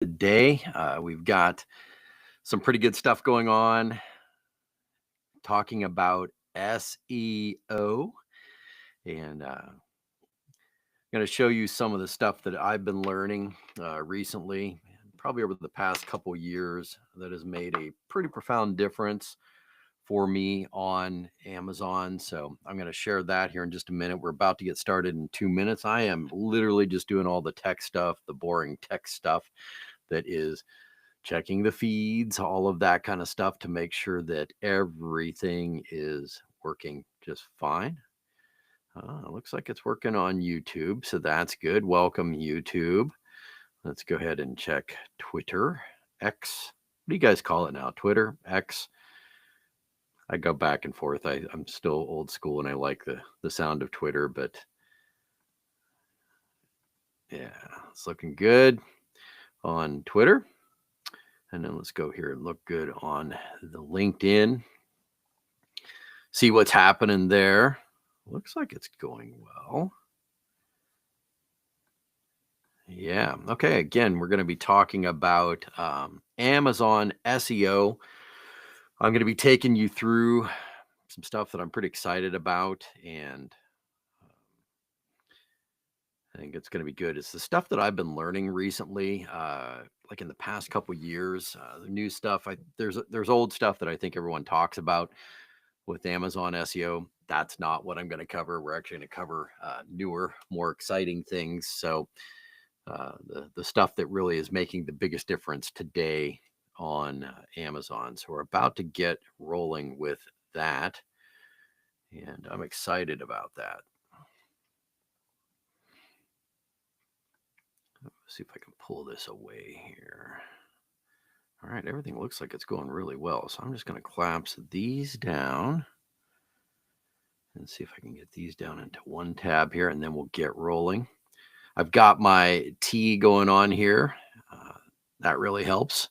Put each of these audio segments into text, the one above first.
Today, we've got some pretty good stuff going on talking about SEO. And I'm going to show you some of the stuff that I've been learning recently, probably over the past couple years, that has made a pretty profound difference for me on Amazon. So I'm going to share that here in just a minute. We're about to get started in 2 minutes. I am literally just doing all the tech stuff, the boring tech stuff that is checking the feeds, all of that kind of stuff to make sure that everything is working just fine. Looks like it's working on YouTube, so that's good. Welcome, YouTube. Let's go ahead and check Twitter, X. What do you guys call it now? Twitter, X. I go back and forth. I'm still old school and I like the sound of Twitter, but yeah, it's looking good on Twitter. And then let's go here and look good on the LinkedIn. See what's happening there. Looks like it's going well. Yeah. Okay. Again, we're going to be talking about Amazon SEO. I'm going to be taking you through some stuff that I'm pretty excited about, and I think it's going to be good. It's the stuff that I've been learning recently, like in the past couple years. The new stuff. There's old stuff that I think everyone talks about with Amazon SEO. That's not what I'm going to cover. We're actually going to cover newer, more exciting things. So the stuff that really is making the biggest difference today on Amazon. So we're about to get rolling with that, and I'm excited about that. Let's see if I can pull this away here. All right, everything looks like it's going really well. So I'm just going to collapse these down and see if I can get these down into one tab here, and then we'll get rolling. I've got my tea going on here. That really helps.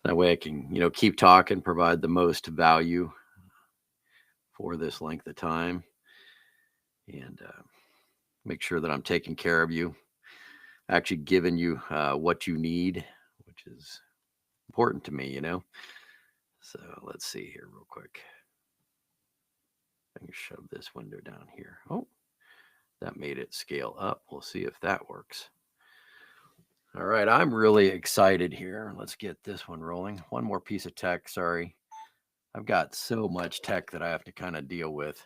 That way I can, keep talking, provide the most value for this length of time, and make sure that I'm taking care of you, actually giving you what you need, which is important to me, So let's see here real quick. I can shove this window down here. Oh, that made it scale up. We'll see if that works. All right, I'm really excited here. Let's get this one rolling. One more piece of tech, sorry. I've got so much tech that I have to kind of deal with.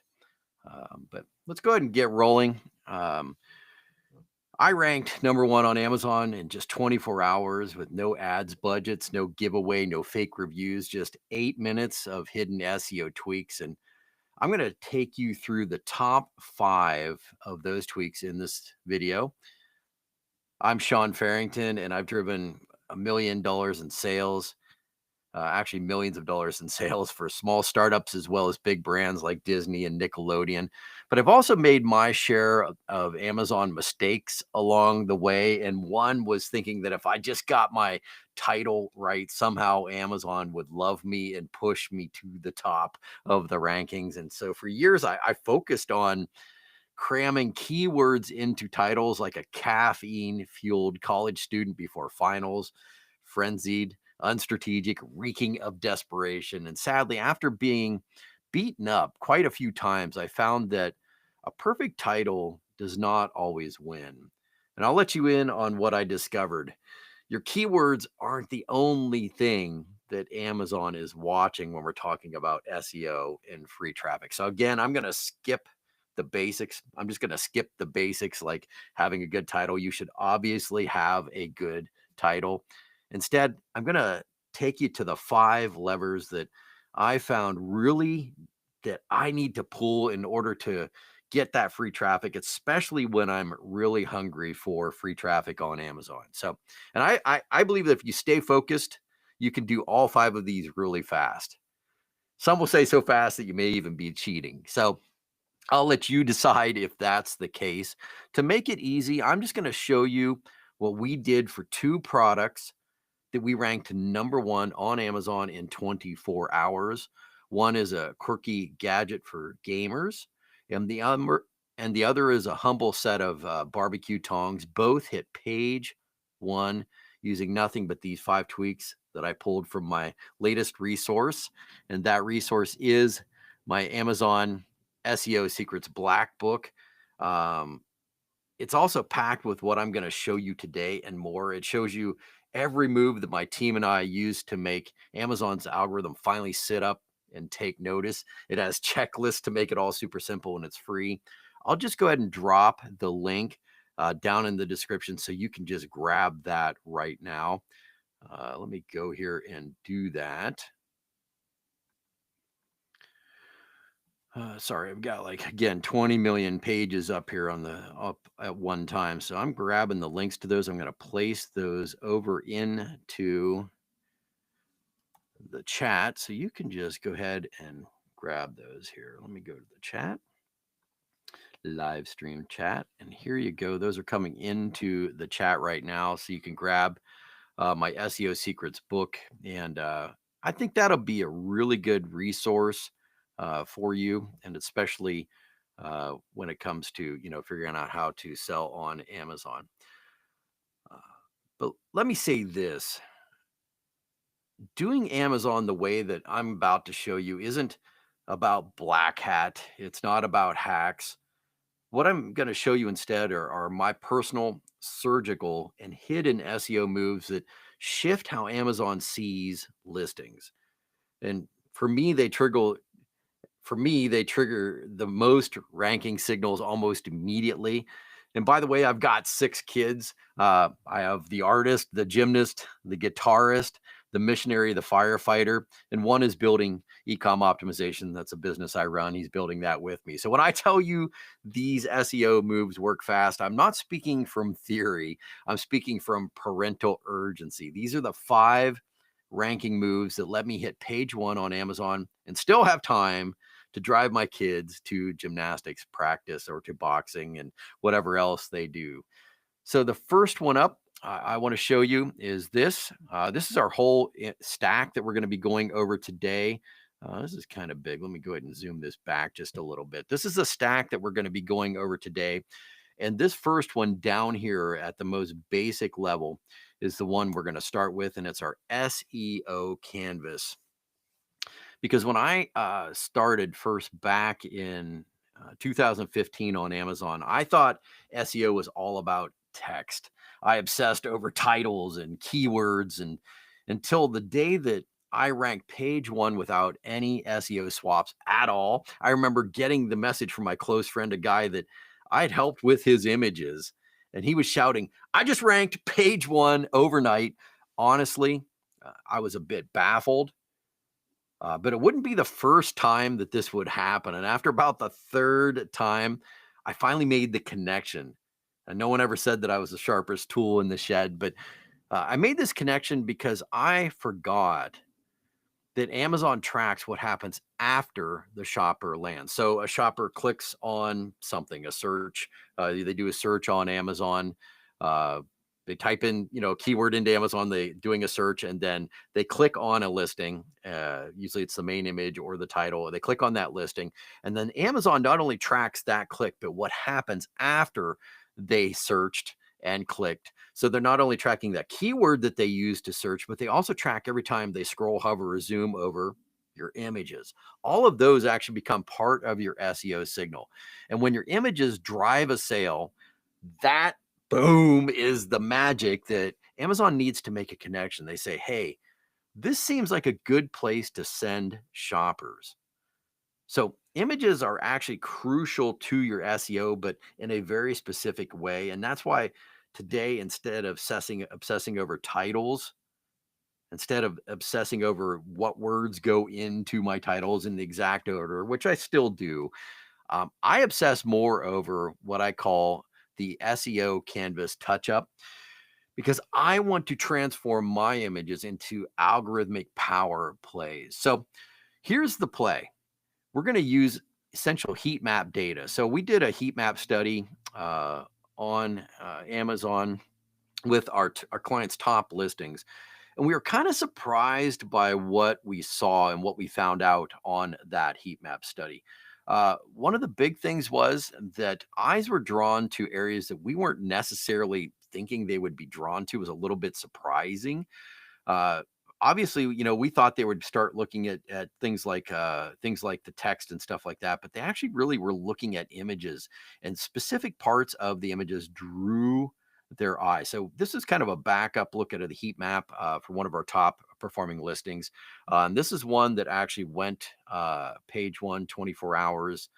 But let's go ahead and get rolling. I ranked number one on Amazon in just 24 hours with no ads budgets, no giveaway, no fake reviews, just 8 minutes of hidden SEO tweaks. And I'm going to take you through the top 5 of those tweaks in this video. I'm Sean Farrington, and I've driven $1 million in sales, actually millions of dollars in sales for small startups as well as big brands like Disney and Nickelodeon. But I've also made my share of Amazon mistakes along the way. And one was thinking that if I just got my title right, somehow Amazon would love me and push me to the top of the rankings. And so for years, I focused on cramming keywords into titles like a caffeine-fueled college student before finals, frenzied, unstrategic, reeking of desperation. And sadly, after being beaten up quite a few times, I found that a perfect title does not always win. And I'll let you in on what I discovered. Your keywords aren't the only thing that Amazon is watching when we're talking about SEO and free traffic. So again, I'm going to skip the basics. I'm just going to skip the basics like having a good title. You should obviously have a good title. Instead, I'm going to take you to the 5 levers that I found really that I need to pull in order to get that free traffic, especially when I'm really hungry for free traffic on Amazon. So, and I believe that if you stay focused, you can do all 5 of these really fast. Some will say so fast that you may even be cheating. So I'll let you decide if that's the case. To make it easy, I'm just going to show you what we did for 2 products that we ranked number 1 on Amazon in 24 hours. One is a quirky gadget for gamers, and the other is a humble set of barbecue tongs. Both hit page one using nothing but these 5 tweaks that I pulled from my latest resource. And that resource is my Amazon SEO Secrets Black Book. Um, it's also packed with what I'm going to show you today and more. It shows you every move that my team and I use to make Amazon's algorithm finally sit up and take notice. It has checklists to make it all super simple, and it's free. I'll just go ahead and drop the link down in the description so you can just grab that right now. Let me go here and do that. Sorry, I've got like again 20 million pages up here on the up at one time. So I'm grabbing the links to those. I'm going to place those over into the chat. So you can just go ahead and grab those here. Let me go to the chat, live stream chat. And here you go. Those are coming into the chat right now. So you can grab my SEO Secrets book. And I think that'll be a really good resource for you, and especially when it comes to figuring out how to sell on Amazon. Uh, but let me say this: doing Amazon the way that I'm about to show you isn't about black hat. It's not about hacks. What I'm going to show you instead are my personal, surgical, and hidden SEO moves that shift how Amazon sees listings. And for me, they trigger the most ranking signals almost immediately. And by the way, I've got 6 kids. I have the artist, the gymnast, the guitarist, the missionary, the firefighter, and one is building ecom optimization. That's a business I run. He's building that with me. So when I tell you these SEO moves work fast, I'm not speaking from theory. I'm speaking from parental urgency. These are the 5 ranking moves that let me hit page 1 on Amazon and still have time to drive my kids to gymnastics practice or to boxing and whatever else they do. So the first one up I want to show you is this. This is our whole stack that we're going to be going over today. This is kind of big. Let me go ahead and zoom this back just a little bit. This is a stack that we're going to be going over today. And this first one down here at the most basic level is the one we're going to start with, and it's our SEO canvas. Because when I started first back in 2015 on Amazon, I thought SEO was all about text. I obsessed over titles and keywords, and until the day that I ranked page 1 without any SEO swaps at all. I remember getting the message from my close friend, a guy that I'd helped with his images, and he was shouting, "I just ranked page 1 overnight." Honestly, I was a bit baffled. But it wouldn't be the first time that this would happen. And after about the 3rd time, I finally made the connection. And no one ever said that I was the sharpest tool in the shed, but I made this connection because I forgot that Amazon tracks what happens after the shopper lands. So a shopper clicks on something, a search, they do a search on Amazon. Uh, they type in, keyword into Amazon, they doing a search, and then they click on a listing. Usually it's the main image or the title. They click on that listing, and then Amazon not only tracks that click, but what happens after they searched and clicked. So they're not only tracking that keyword that they use to search, but they also track every time they scroll, hover, or zoom over your images. All of those actually become part of your SEO signal. And when your images drive a sale, that boom is the magic that Amazon needs to make a connection. They say, hey, this seems like a good place to send shoppers. So images are actually crucial to your SEO, but in a very specific way. And that's why today, instead of obsessing over titles, instead of obsessing over what words go into my titles in the exact order, which I still do, I obsess more over what I call the SEO canvas touch up, because I want to transform my images into algorithmic power plays. So here's the play. We're going to use essential heat map data. So we did a heat map study on Amazon with our clients' top listings. And we were kind of surprised by what we saw and what we found out on that heat map study. One of the big things was that eyes were drawn to areas that we weren't necessarily thinking they would be drawn to was a little bit surprising. Uh, Obviously, we thought they would start looking at things like the text and stuff like that, but they actually really were looking at images, and specific parts of the images drew their eye. So this is kind of a backup look at the heat map for one of our top performing listings. And this is one that actually went page one, 24 hours.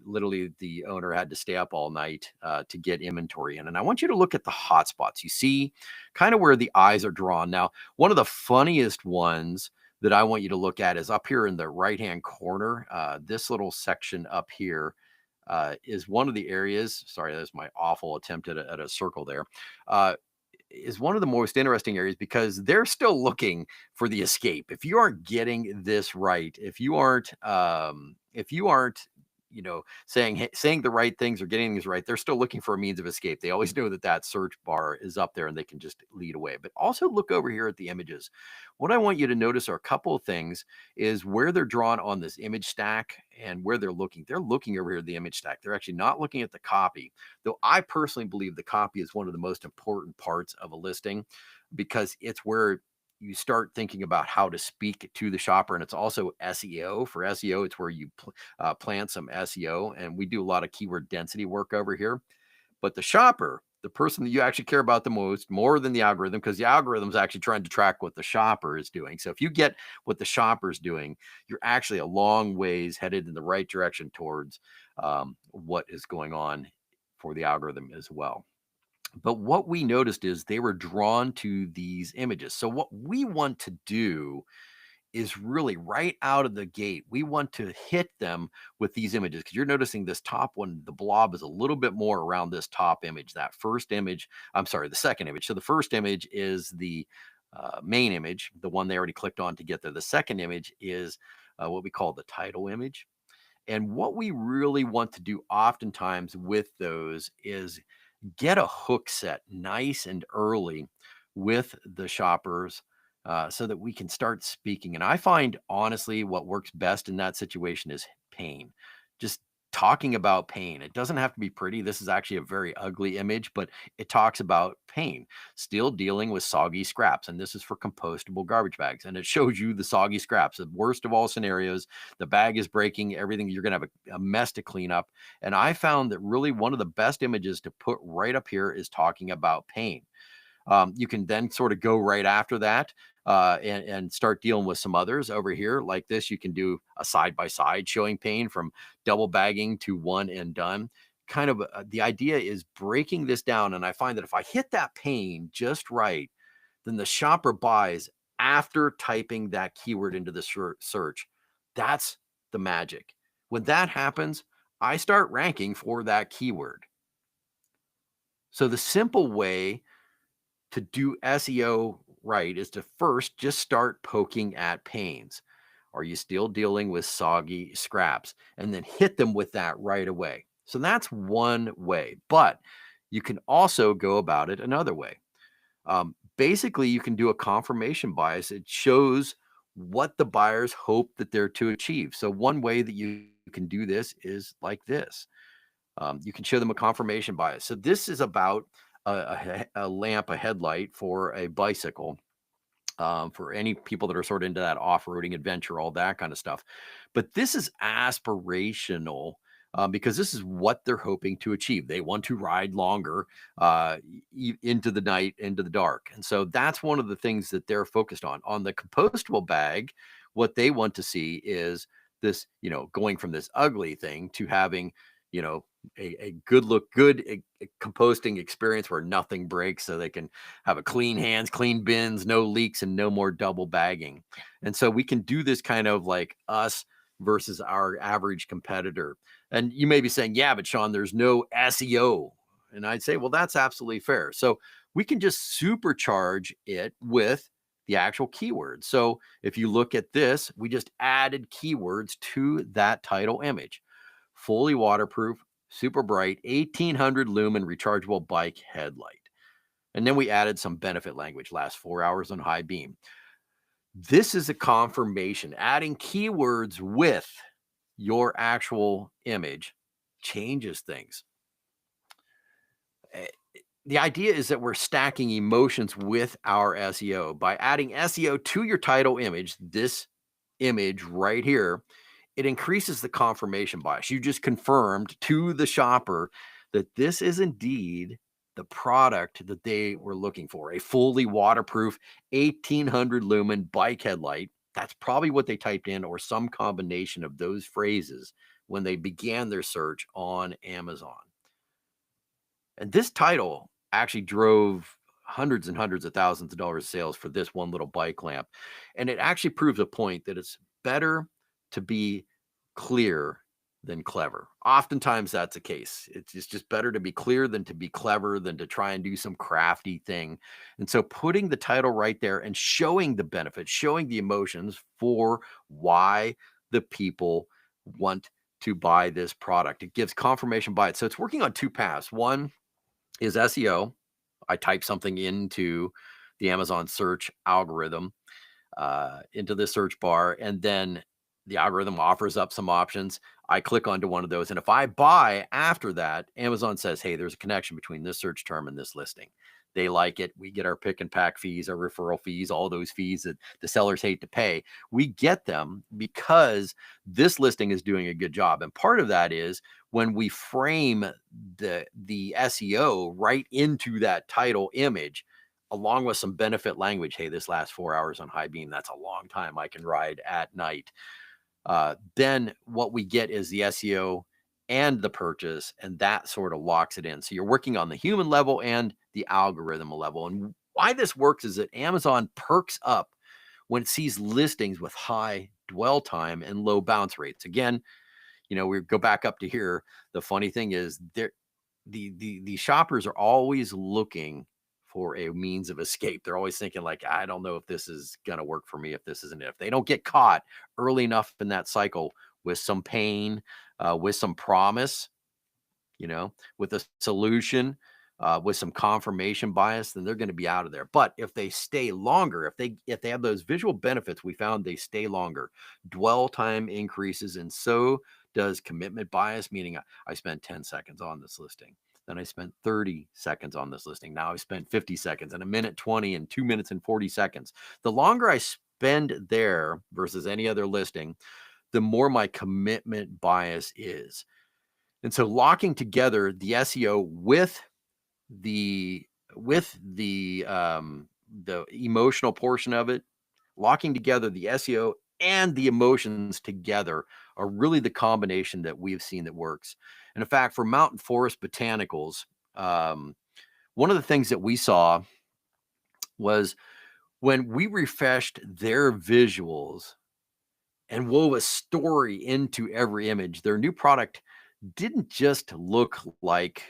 Literally, the owner had to stay up all night to get inventory in. And I want you to look at the hotspots. You see kind of where the eyes are drawn. Now, one of the funniest ones that I want you to look at is up here in the right-hand corner. This little section up here is one of the areas. Sorry, that's my awful attempt at a circle there. Uh, is one of the most interesting areas because they're still looking for the escape. If you aren't getting this right, if you aren't, saying the right things or getting things right, they're still looking for a means of escape. They always know that that search bar is up there and they can just lead away. But also look over here at the images. What I want you to notice are a couple of things is where they're drawn on this image stack and where they're looking. They're looking over here at the image stack. They're actually not looking at the copy. Though I personally believe the copy is one of the most important parts of a listing because it's where you start thinking about how to speak to the shopper. And it's also SEO. For SEO, it's where you plan some SEO. And we do a lot of keyword density work over here. But the shopper, the person that you actually care about the most, more than the algorithm, because the algorithm's actually trying to track what the shopper is doing. So if you get what the shopper's doing, you're actually a long ways headed in the right direction towards what is going on for the algorithm as well. But what we noticed is they were drawn to these images. So what we want to do is really right out of the gate, we want to hit them with these images because you're noticing this top one, the blob is a little bit more around this top image. That first image, I'm sorry, the second image. So the first image is the main image, the one they already clicked on to get there. The second image is what we call the title image. And what we really want to do oftentimes with those is get a hook set nice and early with the shoppers so that we can start speaking. And I find honestly what works best in that situation is pain. Just talking about pain. It doesn't have to be pretty. This is actually a very ugly image, but it talks about pain. Still dealing with soggy scraps. And this is for compostable garbage bags. And it shows you the soggy scraps. The worst of all scenarios, the bag is breaking, everything, you're going to have a mess to clean up. And I found that really one of the best images to put right up here is talking about pain. You can then sort of go right after that and start dealing with some others over here like this. You can do a side by side showing pain from double bagging to one and done. Kind of the idea is breaking this down. And I find that if I hit that pain just right, then the shopper buys after typing that keyword into the search. That's the magic. When that happens, I start ranking for that keyword. So the simple way to do SEO right is to first just start poking at pains. Are you still dealing with soggy scraps? And then hit them with that right away. So that's one way, but you can also go about it another way. Basically, you can do a confirmation bias. It shows what the buyers hope that they're to achieve. So one way that you can do this is like this. You can show them a confirmation bias. So this is about a lamp, a headlight for a bicycle, for any people that are sort of into that off-roading adventure, all that kind of stuff. But this is aspirational because this is what they're hoping to achieve. They want to ride longer into the night, into the dark. And so that's one of the things that they're focused on. On the compostable bag, what they want to see is this, going from this ugly thing to having, a good composting experience where nothing breaks so they can have a clean hands, clean bins, no leaks, and no more double bagging. And so we can do this kind of like us versus our average competitor. And you may be saying, yeah, but Sean, there's no SEO. And I'd say, well, that's absolutely fair. So we can just supercharge it with the actual keywords. So if you look at this, we just added keywords to that title image. Fully waterproof, super bright, 1800 lumen rechargeable bike headlight. And then we added some benefit language, lasts 4 hours on high beam. This is a confirmation. Adding keywords with your actual image changes things. The idea is that we're stacking emotions with our SEO. By adding SEO to your title image, this image right here, it increases the confirmation bias. You just confirmed to the shopper that this is indeed the product that they were looking for, a fully waterproof 1800 lumen bike headlight. That's probably what they typed in, or some combination of those phrases when they began their search on Amazon. And this title actually drove hundreds and hundreds of thousands of dollars of sales for this one little bike lamp. And it actually proves a point that it's better to be clear than clever. Oftentimes that's the case. It's just better to be clear than to be clever, than to try and do some crafty thing. And so putting the title right there and showing the benefits, showing the emotions for why the people want to buy this product. It gives confirmation bias. So it's working on two paths. One is SEO. I type something into the Amazon search algorithm, into the search bar, and then the algorithm offers up some options. I click onto one of those. And if I buy after that, Amazon says, hey, there's a connection between this search term and this listing. They like it. We get our pick and pack fees, our referral fees, all those fees that the sellers hate to pay. We get them because this listing is doing a good job. And part of that is when we frame the SEO right into that title image, along with some benefit language. Hey, this lasts 4 hours on high beam. That's a long time I can ride at night. Then what we get is the SEO and the purchase, and that sort of locks it in. So you're working on the human level and the algorithm level. And why this works is that Amazon perks up when it sees listings with high dwell time and low bounce rates. Again, we go back up to here. The funny thing is the shoppers are always looking for a means of escape. They're always thinking like, I don't know if this is going to work for me, if this isn't it. If they don't get caught early enough in that cycle with some pain, with some promise, with a solution, with some confirmation bias, then they're going to be out of there. But if they stay longer, if they have those visual benefits, we found they stay longer. Dwell time increases, and so does commitment bias, meaning I spent 10 seconds on this listing. Then I spent 30 seconds on this listing. Now I spent 50 seconds and a minute 20 and 2 minutes and 40 seconds. The longer I spend there versus any other listing, the more my commitment bias is. And so locking together the SEO the the emotional portion of it, locking together the SEO and the emotions together are really the combination that we've seen that works. And in fact, for Mountain Forest Botanicals, one of the things that we saw was when we refreshed their visuals and wove a story into every image, their new product didn't just look like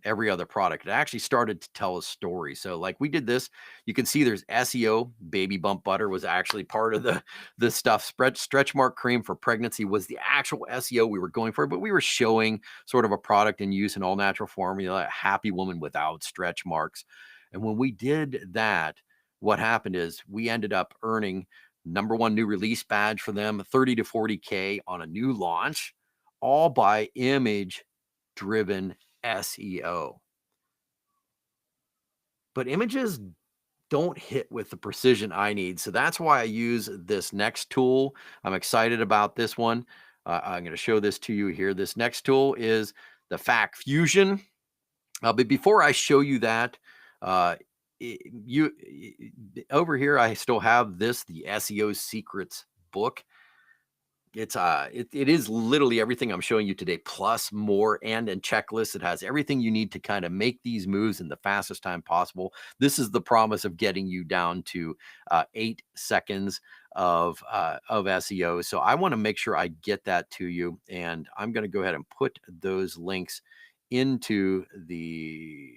every other product. It actually started to tell a story. So like we did this, you can see there's SEO. Baby bump butter was actually part of the stuff. Stretch mark cream for pregnancy was the actual SEO we were going for, but we were showing sort of a product in use in all natural formula, a happy woman without stretch marks. And when we did that, what happened is we ended up earning #1 new release badge for them, 30 to 40K on a new launch, all by image driven SEO. But images don't hit with the precision I need. So that's why I use this next tool. I'm excited about this one. I'm going to show this to you here. This next tool is the Fact Fusion. But before I show you that, uh, over here, I still have the SEO Secrets book. It is literally everything I'm showing you today, plus more, and in checklists. It has everything you need to kind of make these moves in the fastest time possible. This is the promise of getting you down to 8 seconds of SEO. So I want to make sure I get that to you, and I'm going to go ahead and put those links into the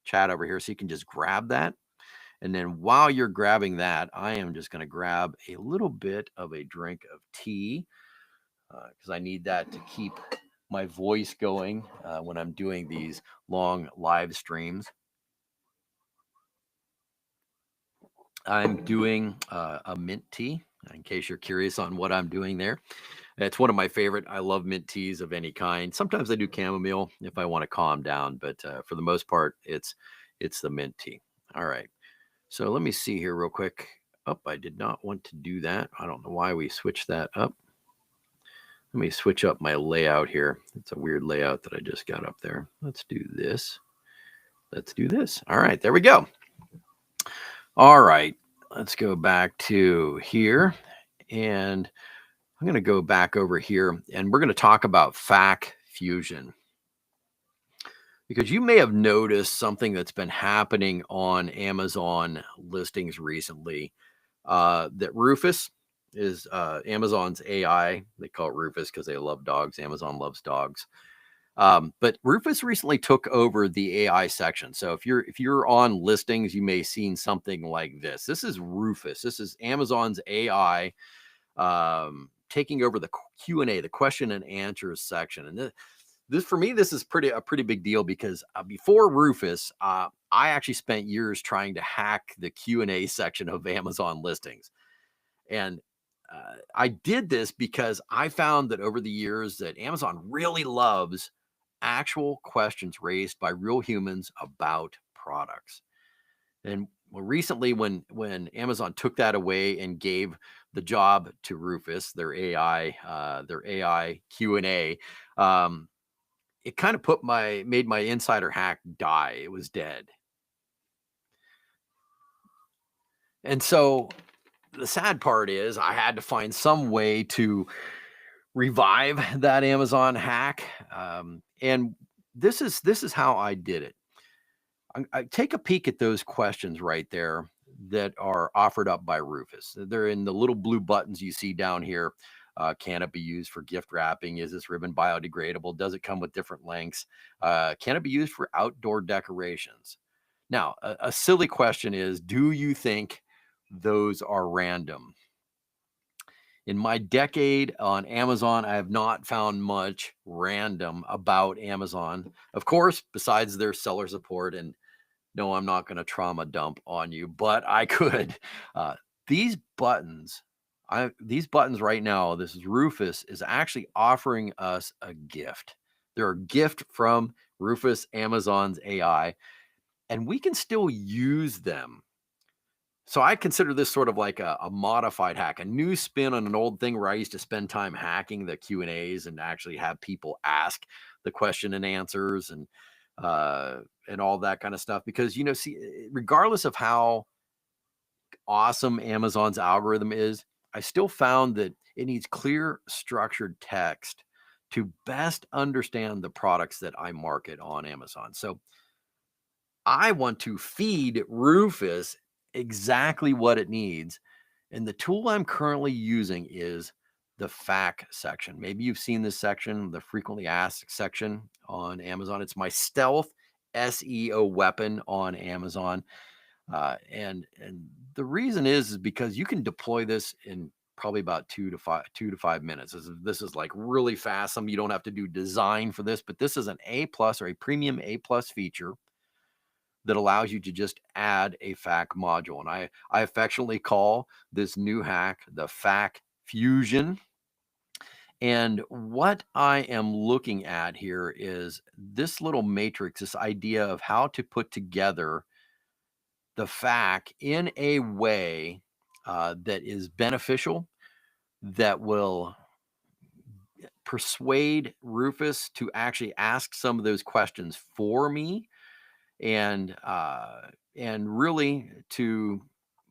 chat over here, so you can just grab that. And then while you're grabbing that, I am just going to grab a little bit of a drink of tea, because I need that to keep my voice going when I'm doing these long live streams. I'm doing a mint tea, in case you're curious on what I'm doing there. It's one of my favorite. I love mint teas of any kind. Sometimes I do chamomile if I want to calm down, but for the most part, it's the mint tea. All right. So let me see here real quick. Oh, I did not want to do that. I don't know why we switched that up. Let me switch up my layout here. It's a weird layout that I just got up there. Let's do this. Let's do this. All right, there we go. All right, let's go back to here. And I'm going to go back over here and we're going to talk about FAQ Fusion. Because you may have noticed something that's been happening on Amazon listings recently. That Rufus is Amazon's AI. They call it Rufus because they love dogs. Amazon loves dogs. But Rufus recently took over the AI section. So if you're on listings, you may have seen something like this. This is Rufus. This is Amazon's AI taking over the Q&A, the question and answers section. And this for me, this is a pretty big deal because before Rufus, I actually spent years trying to hack the Q&A section of Amazon listings. And I did this because I found that over the years that Amazon really loves actual questions raised by real humans about products. And recently, when Amazon took that away and gave the job to Rufus, their AI Q&A, it kind of made my insider hack die. It was dead. And so the sad part is I had to find some way to revive that Amazon hack. And this is how I did it. I take a peek at those questions right there that are offered up by Rufus. They're in the little blue buttons you see down here. Can it be used for gift wrapping? Is this ribbon biodegradable? Does it come with different lengths? Can it be used for outdoor decorations? Now, a silly question is, do you think those are random? In my decade on Amazon, I have not found much random about Amazon. Of course, besides their seller support, and no, I'm not going to trauma dump on you, but I could. Uh, these buttons, these buttons right now, this is Rufus is actually offering us a gift. They're a gift from Rufus, Amazon's AI, and we can still use them. So I consider this sort of like a modified hack, a new spin on an old thing where I used to spend time hacking the Q and A's and actually have people ask the question and answers and all that kind of stuff. Because see, regardless of how awesome Amazon's algorithm is, I still found that it needs clear, structured text to best understand the products that I market on Amazon. So I want to feed Rufus exactly what it needs. And the tool I'm currently using is the FAQ section. Maybe you've seen this section, the frequently asked section on Amazon. It's my stealth SEO weapon on Amazon. And the reason is because you can deploy this in probably about 2 to 5 minutes. This is like really fast. Some of you don't have to do design for this, but this is an A plus or a premium A plus feature that allows you to just add a FAQ module. And I affectionately call this new hack the FAQ Fusion. And what I am looking at here is this little matrix, this idea of how to put together the FAQ in a way that is beneficial, that will persuade Rufus to actually ask some of those questions for me, and really to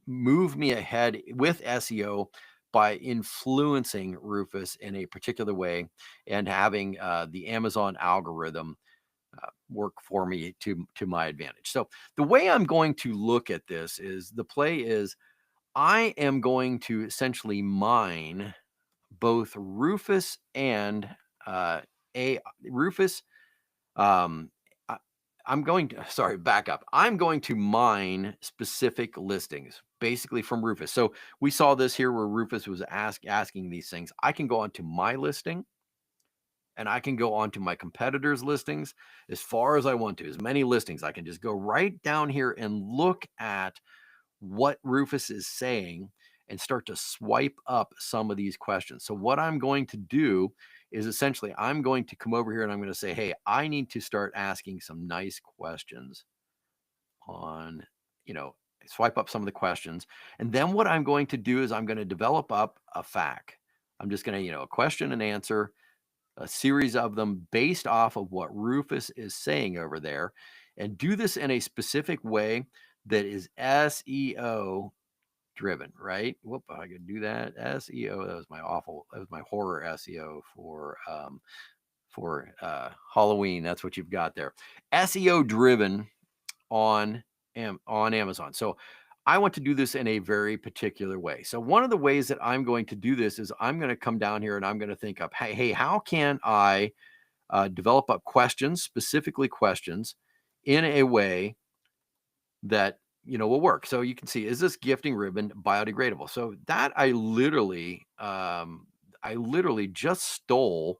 move me ahead with SEO by influencing Rufus in a particular way and having the Amazon algorithm work for me to my advantage. So the way I'm going to look at this is the play is I am going to essentially mine both Rufus and a Rufus. Um, I, I'm going to, sorry, back up. I'm going to mine specific listings, basically from Rufus. So we saw this here where Rufus was asking these things. I can go onto my listing and I can go onto my competitors' listings as far as I want to, as many listings. I can just go right down here and look at what Rufus is saying. and start to swipe up some of these questions. So what I'm going to do is essentially I'm going to come over here and I'm going to say, hey, I need to start asking some nice questions on, you know, swipe up some of the questions. And then what I'm going to do is I'm going to develop up a FAQ. I'm just going to, a question and answer, a series of them based off of what Rufus is saying over there, and do this in a specific way that is SEO driven, right? Whoop, I could do that. SEO, that was my horror SEO for Halloween. That's what you've got there. SEO driven on on Amazon. So I want to do this in a very particular way. So one of the ways that I'm going to do this is I'm going to come down here and I'm going to think up, hey, how can I develop up questions, specifically questions, in a way that will work. So you can see, is this gifting ribbon biodegradable? So that I literally just stole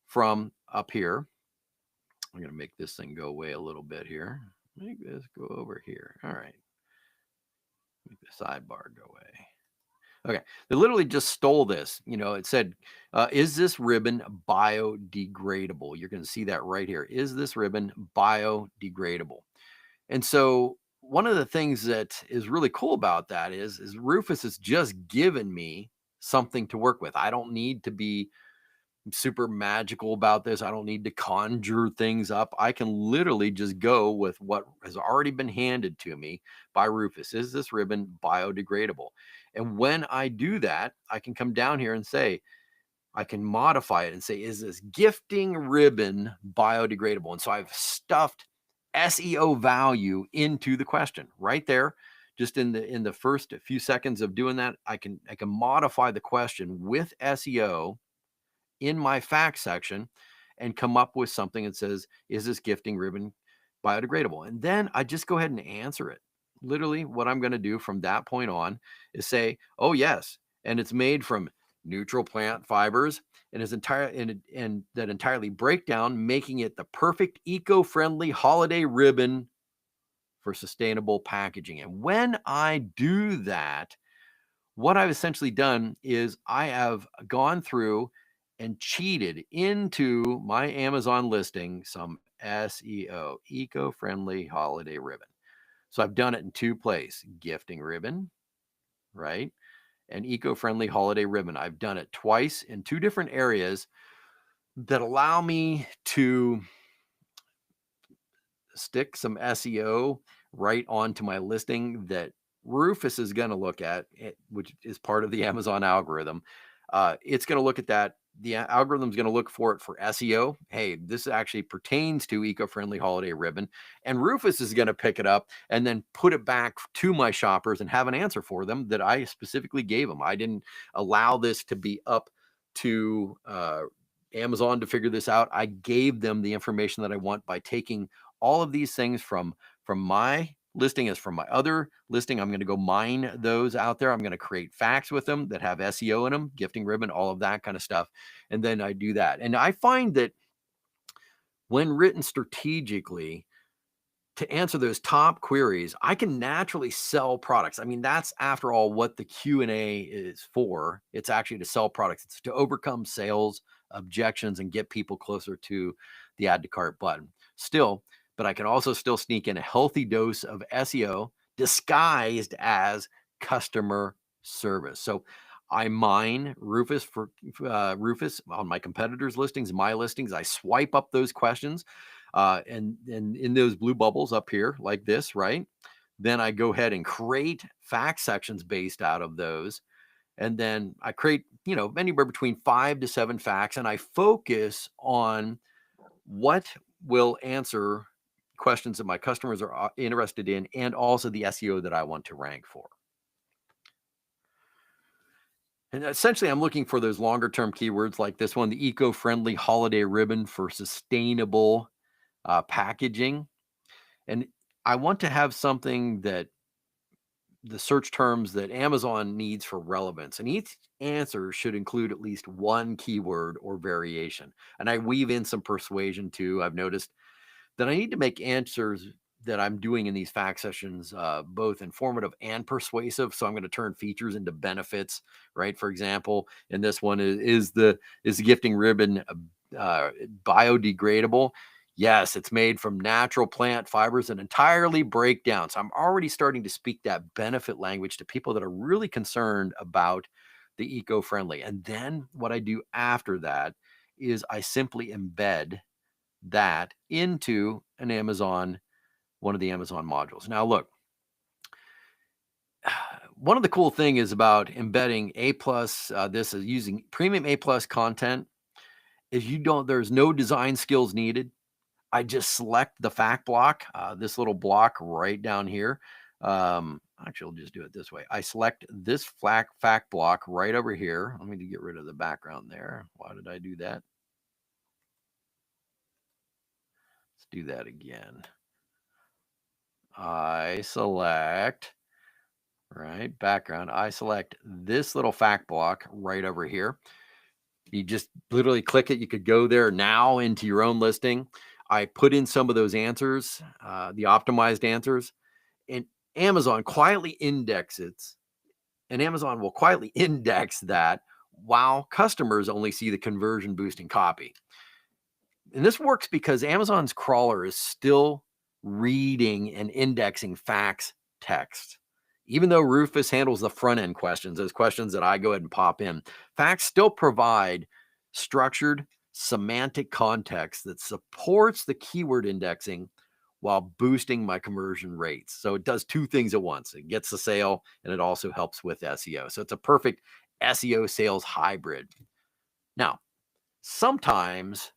from up here. I'm going to make this thing go away a little bit here. Make this go over here. All right. Make the sidebar go away. Okay. They literally just stole this. It said, is this ribbon biodegradable? You're going to see that right here. Is this ribbon biodegradable? And so one of the things that is really cool about that is Rufus has just given me something to work with. I don't need to be super magical about this. I don't need to conjure things up. I can literally just go with what has already been handed to me by Rufus. Is this ribbon biodegradable? And when I do that, I can come down here and say, I can modify it and say, is this gifting ribbon biodegradable? And so I've stuffed SEO value into the question right there. Just in the first few seconds of doing that, I can modify the question with SEO in my fact section and come up with something that says, is this gifting ribbon biodegradable? And then I just go ahead and answer it. Literally, what I'm going to do from that point on is say, oh, yes. And it's made from neutral plant fibers and is and that entirely break down, making it the perfect eco-friendly holiday ribbon for sustainable packaging. And when I do that, what I've essentially done is I have gone through and cheated into my Amazon listing some SEO, eco-friendly holiday ribbon. So I've done it in two places, gifting ribbon, right? And eco-friendly holiday ribbon. I've done it twice in two different areas that allow me to stick some SEO right onto my listing that Rufus is going to look at, which is part of the Amazon algorithm. It's going to look at that. The algorithm is going to look for it for SEO. Hey, this actually pertains to eco-friendly holiday ribbon. And Rufus is going to pick it up and then put it back to my shoppers and have an answer for them that I specifically gave them. I didn't allow this to be up to Amazon to figure this out. I gave them the information that I want by taking all of these things from my listing as from my other listing. I'm going to go mine those out there. I'm going to create facts with them that have SEO in them, gifting ribbon, all of that kind of stuff. And then I do that. And I find that when written strategically to answer those top queries, I can naturally sell products. I mean, that's after all what the Q&A is for. It's actually to sell products. It's to overcome sales objections and get people closer to the add to cart button. Still, but I can also still sneak in a healthy dose of SEO disguised as customer service. So I mine Rufus for Rufus on my competitors' listings, my listings. I swipe up those questions, and in those blue bubbles up here, like this, right? Then I go ahead and create fact sections based out of those. And then I create, anywhere between 5 to 7 facts, and I focus on what will answer questions that my customers are interested in, and also the SEO that I want to rank for. And essentially, I'm looking for those longer term keywords like this one, the eco-friendly holiday ribbon for sustainable packaging. And I want to have something that the search terms that Amazon needs for relevance. And each answer should include at least one keyword or variation. And I weave in some persuasion too. I've noticed that I need to make answers that I'm doing in these fact sessions, both informative and persuasive. So I'm going to turn features into benefits, right? For example, in this one is the gifting ribbon uh, biodegradable? Yes, it's made from natural plant fibers and entirely break down. So I'm already starting to speak that benefit language to people that are really concerned about the eco-friendly. And then what I do after that is I simply embed that into one of the Amazon modules. Now, look, one of the cool thing is about embedding A plus. This is using premium A plus content. Is there's no design skills needed. I just select the fact block, this little block right down here. Actually, I'll just do it this way. I select this fact block right over here. Let me get rid of the background there. Why did I do that? Let's do that again. I select, right, background. I select this little fact block right over here. You just literally click it. You could go there now into your own listing. I put in some of those answers, the optimized answers, and Amazon quietly indexes, and Amazon will quietly index that while customers only see the conversion boosting copy. And this works because Amazon's crawler is still reading and indexing facts text. Even though Rufus handles the front end questions, those questions that I go ahead and pop in, facts still provide structured semantic context that supports the keyword indexing while boosting my conversion rates. So it does two things at once. It gets the sale and it also helps with SEO. So it's a perfect SEO sales hybrid. Now, sometimes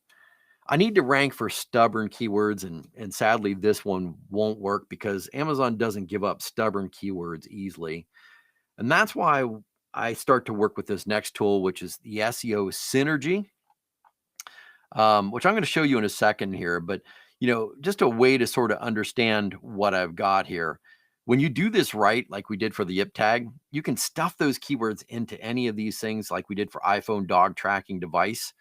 I need to rank for stubborn keywords, and sadly, this one won't work because Amazon doesn't give up stubborn keywords easily. And that's why I start to work with this next tool, which is the SEO Synergy, which I'm going to show you in a second here. But, just a way to sort of understand what I've got here. When you do this right, like we did for the YIP tag, you can stuff those keywords into any of these things like we did for iPhone dog tracking device.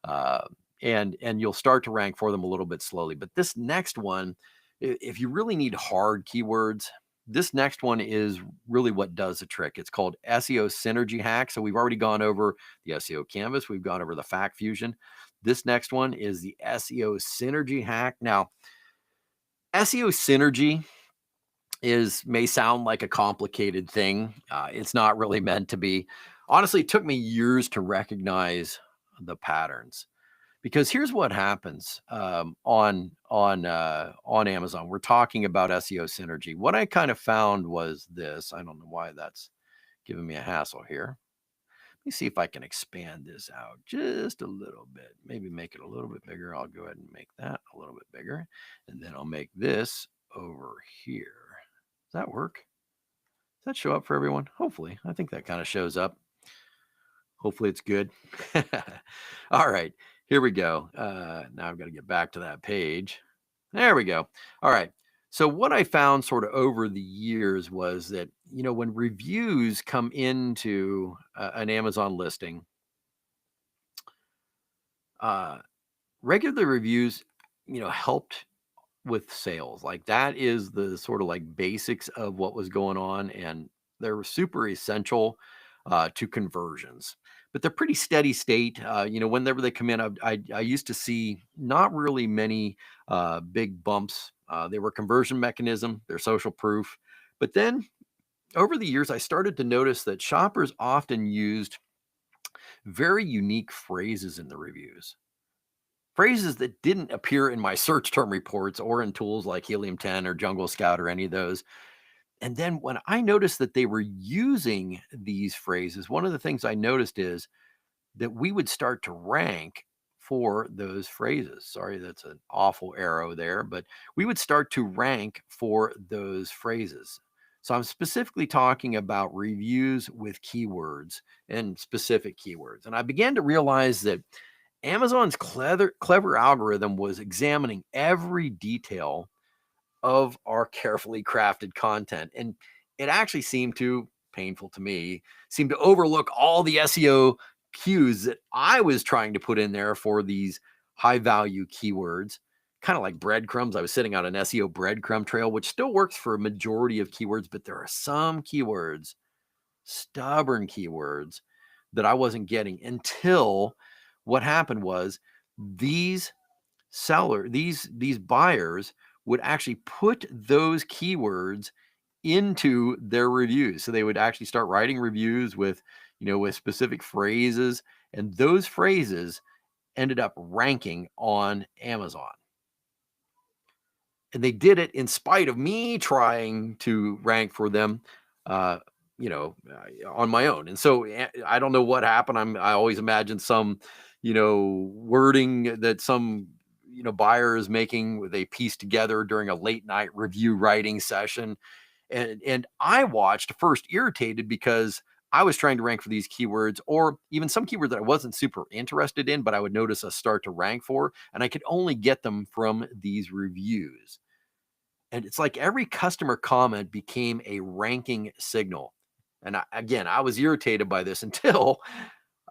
Uh, and you'll start to rank for them a little bit slowly. But this next one, if you really need hard keywords, this next one is really what does the trick. It's called SEO Synergy Hack. So we've already gone over the SEO Canvas. We've gone over the Fact Fusion. This next one is the SEO Synergy Hack. Now, SEO Synergy may sound like a complicated thing. It's not really meant to be. Honestly, it took me years to recognize the patterns. Because here's what happens on Amazon. We're talking about SEO synergy. What I kind of found was this. I don't know why that's giving me a hassle here. Let me see if I can expand this out just a little bit. Maybe make it a little bit bigger. I'll go ahead and make that a little bit bigger. And then I'll make this over here. Does that work? Does that show up for everyone? Hopefully. I think that kind of shows up. Hopefully it's good. All right. Here we go. Now I've got to get back to that page. There we go. All right. So what I found sort of over the years was that, when reviews come into an Amazon listing, regular reviews, helped with sales. Like that is the sort of like basics of what was going on. And they're super essential to conversions, but they're pretty steady state. Whenever they come in, I used to see not really many big bumps. They were conversion mechanism, they're social proof. But then over the years, I started to notice that shoppers often used very unique phrases in the reviews. Phrases that didn't appear in my search term reports or in tools like Helium 10 or Jungle Scout or any of those. And then when I noticed that they were using these phrases, one of the things I noticed is that we would start to rank for those phrases. Sorry, that's an awful arrow there, but we would start to rank for those phrases. So I'm specifically talking about reviews with keywords and specific keywords. And I began to realize that Amazon's clever algorithm was examining every detail of our carefully crafted content. And it actually seemed to, painful to me, seemed to overlook all the SEO cues that I was trying to put in there for these high value keywords, kind of like breadcrumbs. I was sitting on an SEO breadcrumb trail, which still works for a majority of keywords, but there are some keywords, stubborn keywords, that I wasn't getting until what happened was these these buyers would actually put those keywords into their reviews. So they would actually start writing reviews with, with specific phrases, and those phrases ended up ranking on Amazon. And they did it in spite of me trying to rank for them, uh, on my own. And so I don't know what happened. I always imagine some, wording that some, buyer is making, they piece together during a late night review writing session. And I watched first irritated because I was trying to rank for these keywords, or even some keywords that I wasn't super interested in, but I would notice a start to rank for, and I could only get them from these reviews. And it's like every customer comment became a ranking signal. And again, I was irritated by this until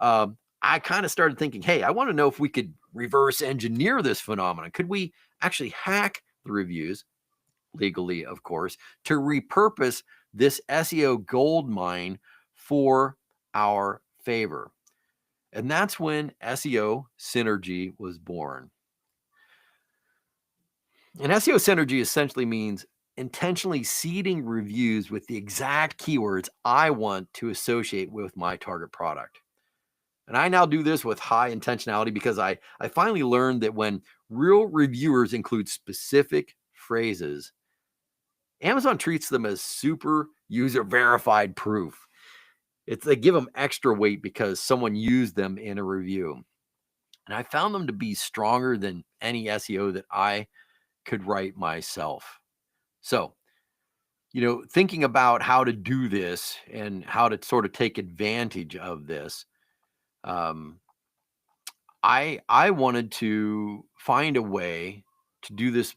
I kind of started thinking, hey, I want to know if we could reverse engineer this phenomenon. Could we actually hack the reviews, legally, of course, to repurpose this SEO gold mine for our favor? And that's when SEO Synergy was born. And SEO Synergy essentially means intentionally seeding reviews with the exact keywords I want to associate with my target product. And I now do this with high intentionality because I finally learned that when real reviewers include specific phrases, Amazon treats them as super user verified proof. They give them extra weight because someone used them in a review. And I found them to be stronger than any SEO that I could write myself. So, thinking about how to do this and how to sort of take advantage of this, um, I wanted to find a way to do this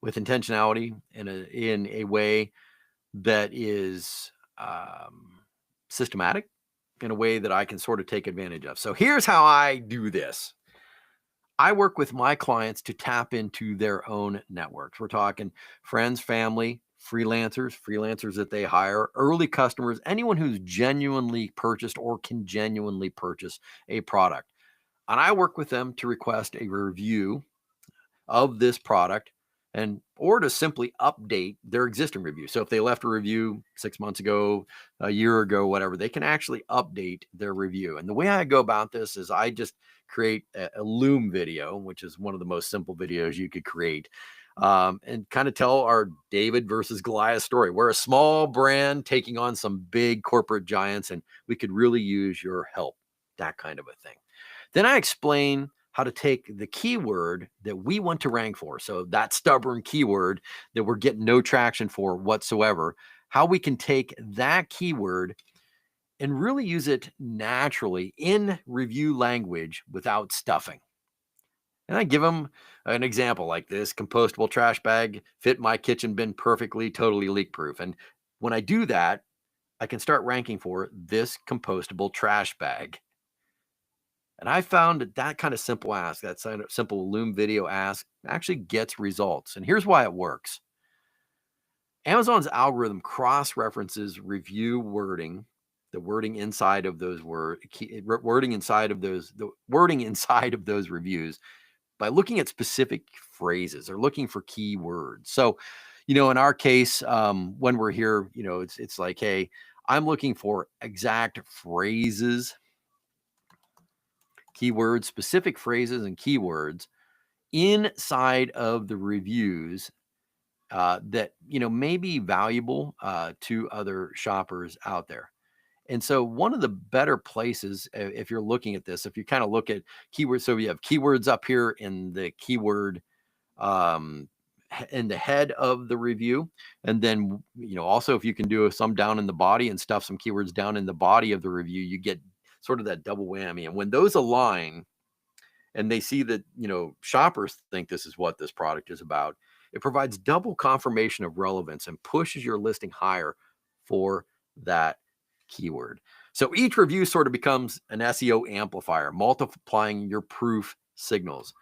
with intentionality in a way that is systematic, in a way that I can sort of take advantage of. So here's how I do this. I work with my clients to tap into their own networks. We're talking friends, family, freelancers that they hire, early customers, anyone who's genuinely purchased or can genuinely purchase a product. And I work with them to request a review of this product or to simply update their existing review. So if they left a review 6 months ago, a year ago, whatever, they can actually update their review. And the way I go about this is I just create a Loom video, which is one of the most simple videos you could create, and kind of tell our David versus Goliath story. We're a small brand taking on some big corporate giants, and we could really use your help, that kind of a thing. Then I explain how to take the keyword that we want to rank for, so that stubborn keyword that we're getting no traction for whatsoever, how we can take that keyword and really use it naturally in review language without stuffing. And I give them an example like this: compostable trash bag fit my kitchen bin perfectly, totally leak proof. And when I do that, I can start ranking for this compostable trash bag. And I found that kind of simple ask, that simple Loom video ask, actually gets results. And here's why it works. Amazon's algorithm cross-references review wording, the wording inside of those wording inside of those reviews, by looking at specific phrases. They're looking for keywords. So, in our case, when we're here, it's like, hey, I'm looking for exact phrases, keywords, specific phrases and keywords inside of the reviews that may be valuable to other shoppers out there. And so one of the better places, if you're looking at this, if you kind of look at keywords, so we have keywords up here in the keyword um, in the head of the review, and then also if you can do some down in the body and stuff some keywords down in the body of the review, you get sort of that double whammy. And when those align, and they see that shoppers think this is what this product is about, it provides double confirmation of relevance and pushes your listing higher for that keyword. So each review sort of becomes an SEO amplifier, multiplying your proof signals.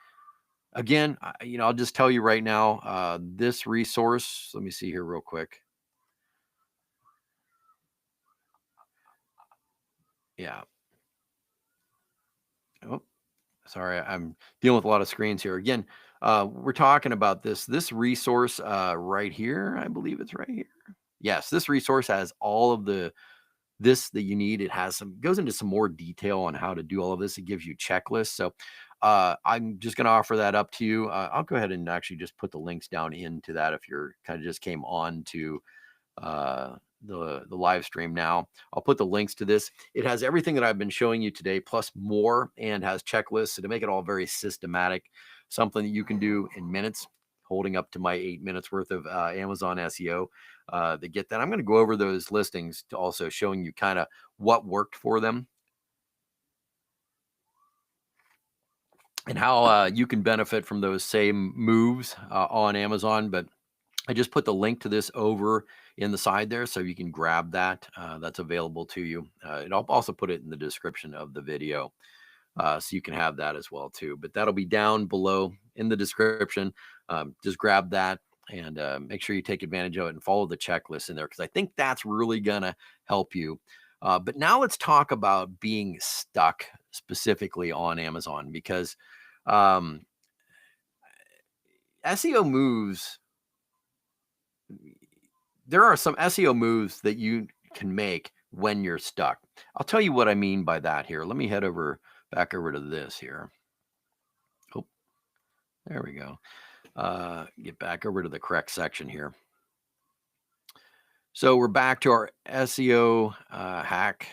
Again, I'll just tell you right now, this resource, let me see here real quick. Yeah. Oh, sorry, I'm dealing with a lot of screens here. Again, we're talking about this resource right here. I believe it's right here. Yes, this resource has all of this that you need. It has some goes into some more detail on how to do all of this. It gives you checklists. So I'm just going to offer that up to you. I'll go ahead and actually just put the links down into that if you're kind of just came on to uh, the live stream now. I'll put the links to this. It has everything that I've been showing you today, plus more, and has checklists. So to make it all very systematic, something that you can do in minutes, holding up to my 8 minutes worth of Amazon SEO. To get that, I'm going to go over those listings to also showing you kind of what worked for them and how you can benefit from those same moves on Amazon. But I just put the link to this over in the side there so you can grab that. That's available to you. And I'll also put it in the description of the video so you can have that as well too. But that'll be down below in the description. Just grab that and make sure you take advantage of it and follow the checklist in there because I think that's really going to help you. But now let's talk about being stuck specifically on Amazon because um, SEO moves there are some SEO moves that you can make when you're stuck. I'll tell you what I mean by that here. Let me head back over to this here. Oh, there we go. Get back over to the correct section here. So we're back to our SEO hack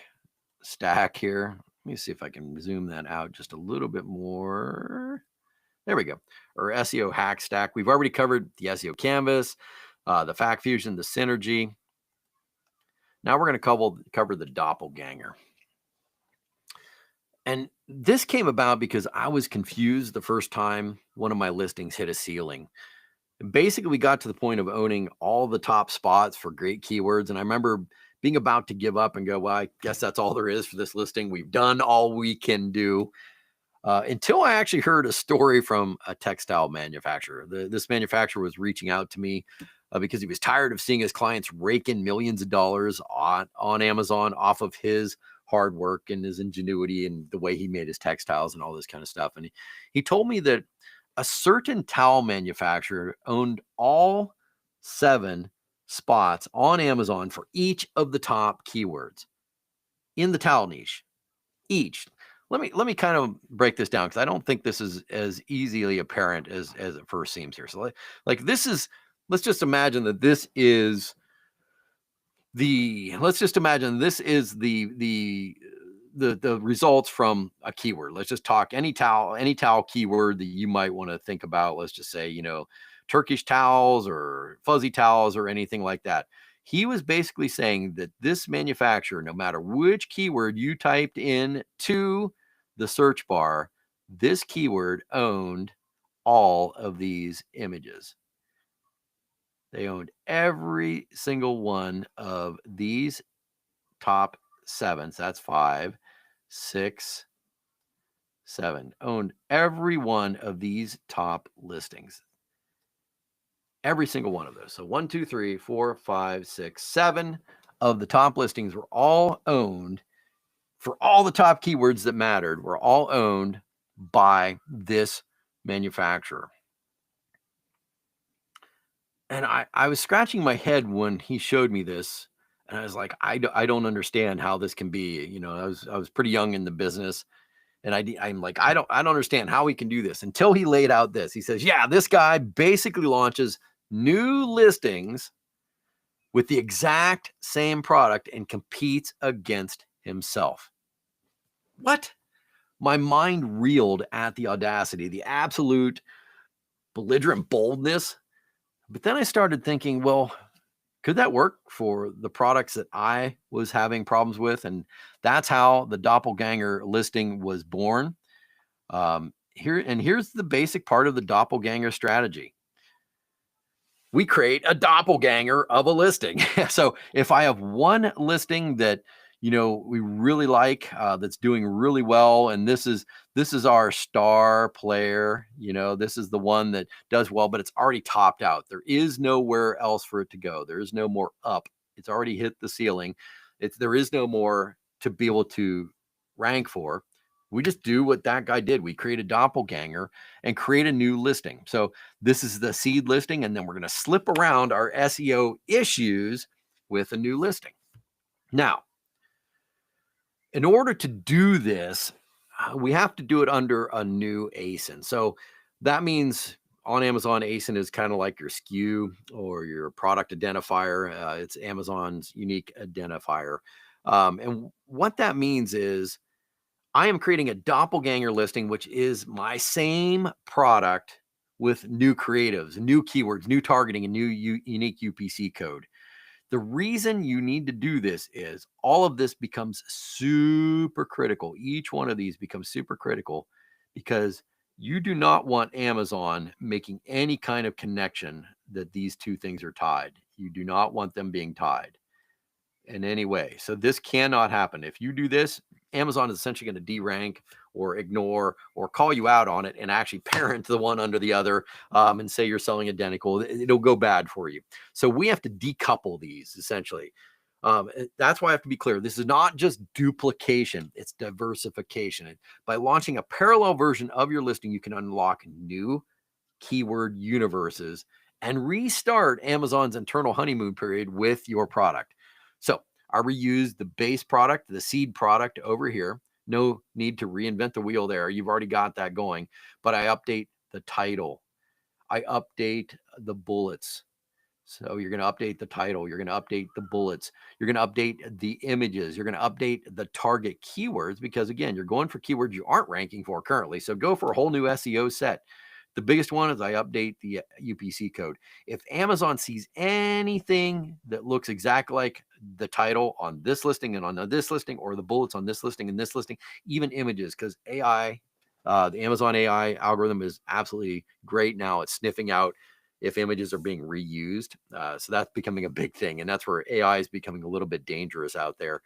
stack here. Let me see if I can zoom that out just a little bit more. There we go. Our SEO hack stack. We've already covered the SEO canvas, the fact fusion, the synergy. Now we're going to cover the doppelganger. And this came about because I was confused the first time one of my listings hit a ceiling. Basically, we got to the point of owning all the top spots for great keywords. And I remember being about to give up and go, well, I guess that's all there is for this listing. We've done all we can do. Until I actually heard a story from a textile manufacturer. This manufacturer was reaching out to me because he was tired of seeing his clients rake in millions of dollars on Amazon off of his hard work and his ingenuity and the way he made his textiles and all this kind of stuff. And he told me that a certain towel manufacturer owned all 7 spots on Amazon for each of the top keywords in the towel niche. Each. Let me kind of break this down because I don't think this is as easily apparent as it first seems here. So like this is let's just imagine that this is the results from a keyword. Let's just talk any towel keyword that you might want to think about. Let's just say, Turkish towels or fuzzy towels or anything like that. He was basically saying that this manufacturer, no matter which keyword you typed in to the search bar, this keyword owned all of these images. They owned every single one of these top 7. So that's 5, 6, 7. Owned every one of these top listings. Every single one of those. So 1, 2, 3, 4, 5, 6, 7 of the top listings were all owned for all the top keywords that mattered, were all owned by this manufacturer. And I was scratching my head when he showed me this. And I was like, I don't understand how this can be. I was pretty young in the business. And I'm like, I don't understand how he can do this until he laid out this. He says, yeah, this guy basically launches new listings with the exact same product and competes against himself. What? My mind reeled at the audacity, the absolute belligerent boldness. But then I started thinking, well, could that work for the products that I was having problems with? And that's how the doppelganger listing was born. Here's the basic part of the doppelganger strategy. We create a doppelganger of a listing. So if I have one listing that we really like, that's doing really well, and this is our star player. This is the one that does well, but it's already topped out. There is nowhere else for it to go. There is no more up. It's already hit the ceiling. There is no more to be able to rank for. We just do what that guy did. We create a doppelganger and create a new listing. So this is the seed listing, and then we're going to slip around our SEO issues with a new listing. Now, in order to do this, we have to do it under a new ASIN. So that means on Amazon, ASIN is kind of like your SKU or your product identifier. It's Amazon's unique identifier. And what that means is I am creating a doppelganger listing, which is my same product with new creatives, new keywords, new targeting, and new unique UPC code. The reason you need to do this is all of this becomes super critical. Each one of these becomes super critical because you do not want Amazon making any kind of connection that these two things are tied. You do not want them being tied in any way. So this cannot happen. If you do this, Amazon is essentially going to derank or ignore or call you out on it and actually parent the one under the other, and say you're selling identical. It'll go bad for you. So we have to decouple these essentially. That's why I have to be clear. This is not just duplication, it's diversification. And by launching a parallel version of your listing, you can unlock new keyword universes and restart Amazon's internal honeymoon period with your product. So I reuse the base product, the seed product over here. No need to reinvent the wheel there. You've already got that going. But I update the title. I update the bullets. So you're going to update the title. You're going to update the bullets. You're going to update the images. You're going to update the target keywords because, again, you're going for keywords you aren't ranking for currently. So go for a whole new SEO set. The biggest one is I update the UPC code. If Amazon sees anything that looks exactly like the title on this listing and on this listing, or the bullets on this listing and this listing, even images, because AI, the Amazon AI algorithm is absolutely great now. It's sniffing out if images are being reused. So that's becoming a big thing. And that's where AI is becoming a little bit dangerous out there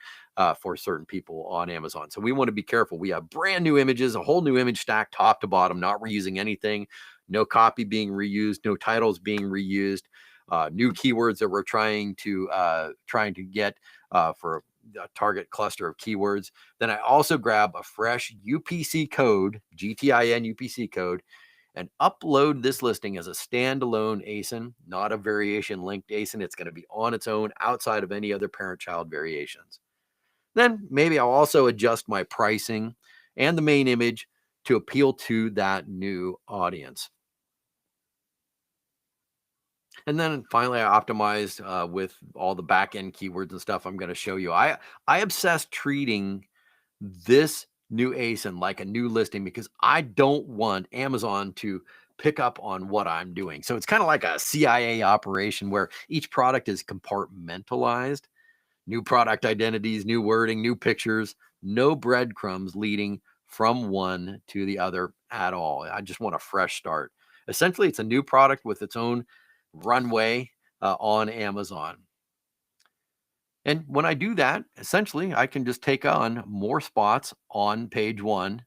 for certain people on Amazon. So we want to be careful. We have brand new images, a whole new image stack, top to bottom, not reusing anything, no copy being reused, no titles being reused, new keywords that we're trying to get for a target cluster of keywords. Then I also grab a fresh UPC code, GTIN UPC code, and upload this listing as a standalone ASIN, not a variation linked ASIN. It's going to be on its own outside of any other parent-child variations. Then maybe I'll also adjust my pricing and the main image to appeal to that new audience. And then finally, I optimized with all the back-end keywords and stuff I'm going to show you. I obsess treating this new ASIN like a new listing because I don't want Amazon to pick up on what I'm doing. So it's kind of like a CIA operation where each product is compartmentalized, new product identities, new wording, new pictures, no breadcrumbs leading from one to the other at all. I just want a fresh start. Essentially, it's a new product with its own runway on Amazon. And when I do that, essentially, I can just take on more spots on page one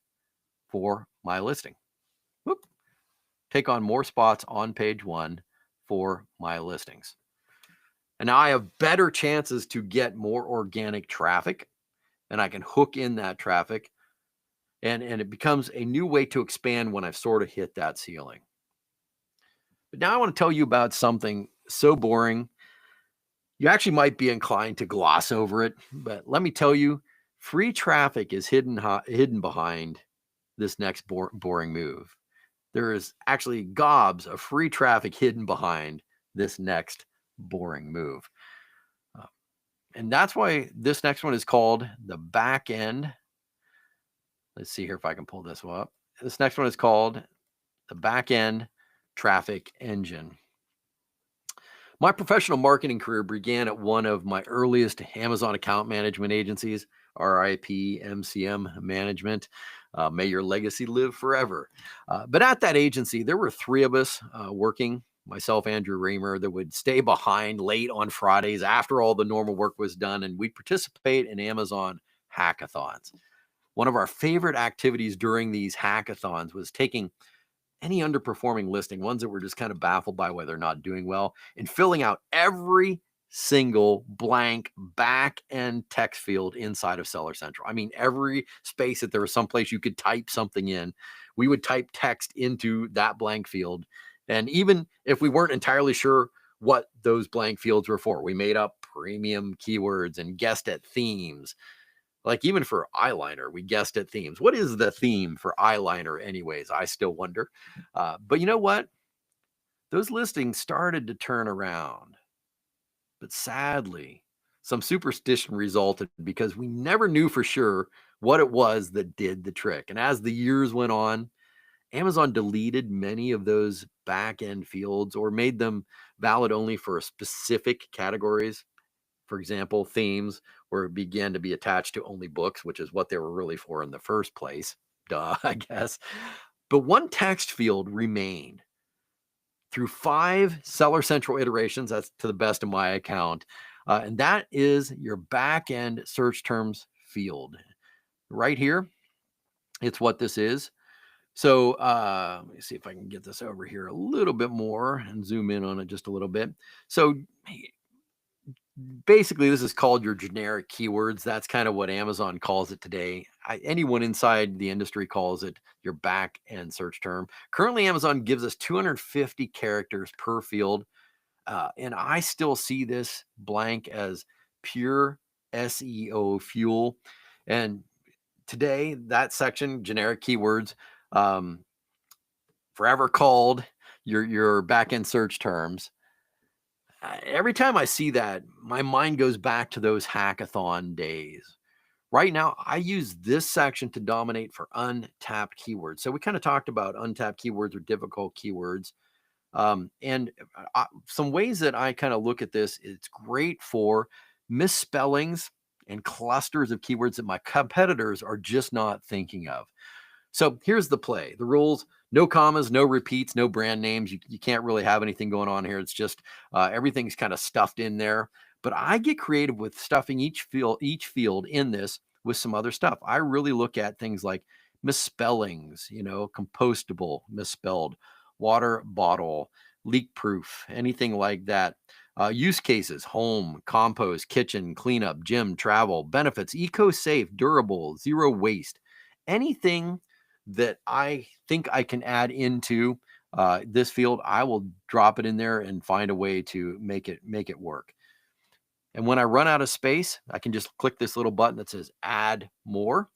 for my listing. Whoop. Take on more spots on page one for my listings. And now I have better chances to get more organic traffic, and I can hook in that traffic, and it becomes a new way to expand when I've sort of hit that ceiling. But now I want to tell you about something so boring you actually might be inclined to gloss over it, but let me tell you, free traffic is hidden behind this next boring move. There is actually gobs of free traffic hidden behind this next boring move. And that's why this next one is called the back end. Let's see here if I can pull this one up. This next one is called the back end traffic engine. My professional marketing career began at one of my earliest Amazon account management agencies, RIP MCM Management. May your legacy live forever. But at that agency, there were three of us working myself, Andrew Reamer, that would stay behind late on Fridays after all the normal work was done, and we'd participate in Amazon hackathons. One of our favorite activities during these hackathons was taking any underperforming listing, ones that were just kind of baffled by why they're not doing well, and filling out every single blank back end text field inside of Seller Central. I mean, every space that there was someplace you could type something in, we would type text into that blank field. And even if we weren't entirely sure what those blank fields were for, we made up premium keywords and guessed at themes. Like even for eyeliner, we guessed at themes. What is the theme for eyeliner, anyways? I still wonder. But you know what? Those listings started to turn around. But sadly, some superstition resulted because we never knew for sure what it was that did the trick. And as the years went on, Amazon deleted many of those back end fields or made them valid only for specific categories. For example, themes, where it began to be attached to only books, which is what they were really for in the first place. Duh, I guess. But one text field remained through 5 Seller Central iterations. That's to the best of my account. And that is your back end search terms field. Right here, it's what this is. So let me see if I can get this over here a little bit more and zoom in on it just a little bit. So basically, this is called your generic keywords. That's kind of what Amazon calls it today. Anyone inside the industry calls it your back end search term. Currently, Amazon gives us 250 characters per field. And I still see this blank as pure SEO fuel. And today, that section, generic keywords, um, forever called your back end search terms. Every time I see that, my mind goes back to those hackathon days. Right now, I use this section to dominate for untapped keywords. So we kind of talked about untapped keywords or difficult keywords. And some ways that I kind of look at this, it's great for misspellings and clusters of keywords that my competitors are just not thinking of. So here's the play. The rules: no commas, no repeats, no brand names. You can't really have anything going on here. It's just everything's kind of stuffed in there. But I get creative with stuffing each field in this with some other stuff. I really look at things like misspellings, compostable, misspelled, water bottle, leak proof, anything like that. Use cases: home, compost, kitchen, cleanup, gym, travel, benefits, eco safe, durable, zero waste. Anything that I think I can add into this field, I will drop it in there and find a way to make it work. And when I run out of space, I can just click this little button that says add more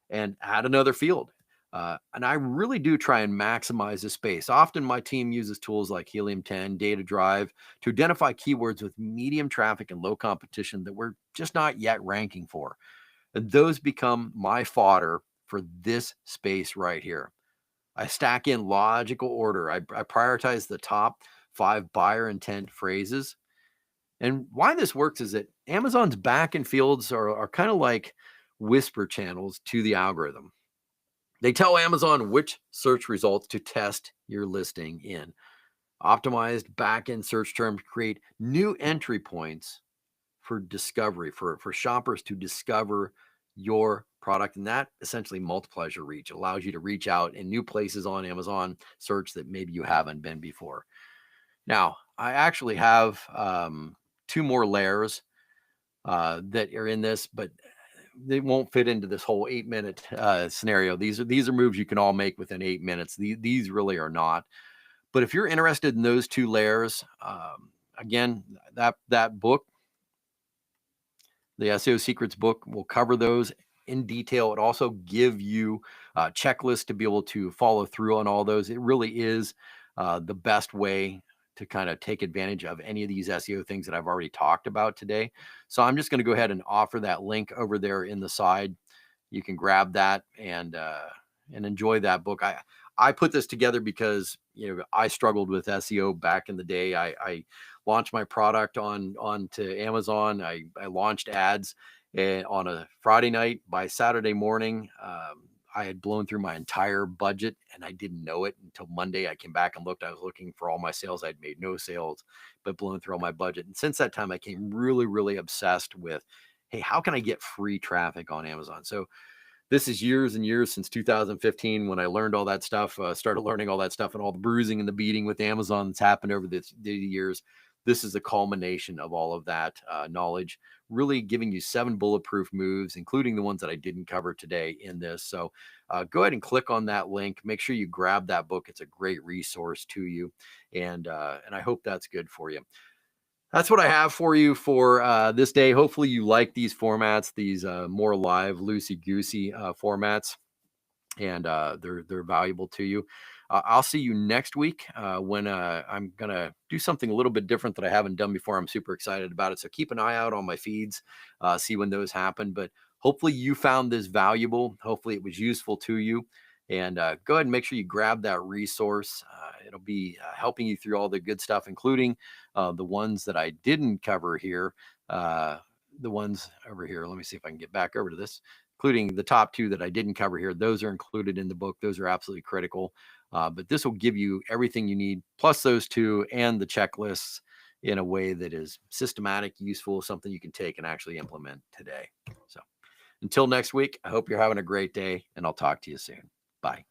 and add another field. And I really do try and maximize the space. Often my team uses tools like Helium 10, Data Drive to identify keywords with medium traffic and low competition that we're just not yet ranking for. And those become my fodder for this space right here. I stack in logical order. I prioritize the top 5 buyer intent phrases. And why this works is that Amazon's back end fields are kind of like whisper channels to the algorithm. They tell Amazon which search results to test your listing in. Optimized back end search terms create new entry points for discovery, for shoppers to discover your product. And that essentially multiplies your reach, allows you to reach out in new places on Amazon search that maybe you haven't been before. Now, I actually have 2 more layers that are in this, but they won't fit into this whole 8-minute scenario. These are moves you can all make within 8 minutes. These really are not. But if you're interested in those 2 layers, again, that book, the SEO Secrets book, will cover those in detail. It also give you a checklist to be able to follow through on all those. It really is the best way to kind of take advantage of any of these SEO things that I've already talked about today. So I'm just going to go ahead and offer that link over there in the side. You can grab that and enjoy that book. I put this together because I struggled with SEO back in the day. I launched my product onto Amazon. I launched ads on a Friday night. By Saturday morning, I had blown through my entire budget and I didn't know it until Monday. I came back and looked. I was looking for all my sales. I'd made no sales, but blown through all my budget. And since that time, I came really, really obsessed with, hey, how can I get free traffic on Amazon? So this is years and years since 2015 when I learned all that stuff, started learning all that stuff, and all the bruising and the beating with Amazon that's happened over the years. This is the culmination of all of that knowledge, really giving you 7 bulletproof moves, including the ones that I didn't cover today in this. So go ahead and click on that link. Make sure you grab that book. It's a great resource to you. And I hope that's good for you. That's what I have for you for this day. Hopefully you like these formats, these more live, loosey-goosey formats, and they're valuable to you. I'll see you next week when I'm gonna do something a little bit different that I haven't done before. I'm super excited about it. So keep an eye out on my feeds, see when those happen. But hopefully you found this valuable. Hopefully it was useful to you. And go ahead and make sure you grab that resource. It'll be helping you through all the good stuff, including the ones that I didn't cover here. The ones over here. Let me see if I can get back over to this, including the top 2 that I didn't cover here. Those are included in the book. Those are absolutely critical. But this will give you everything you need, plus those 2 and the checklists in a way that is systematic, useful, something you can take and actually implement today. So until next week, I hope you're having a great day, and I'll talk to you soon. Bye.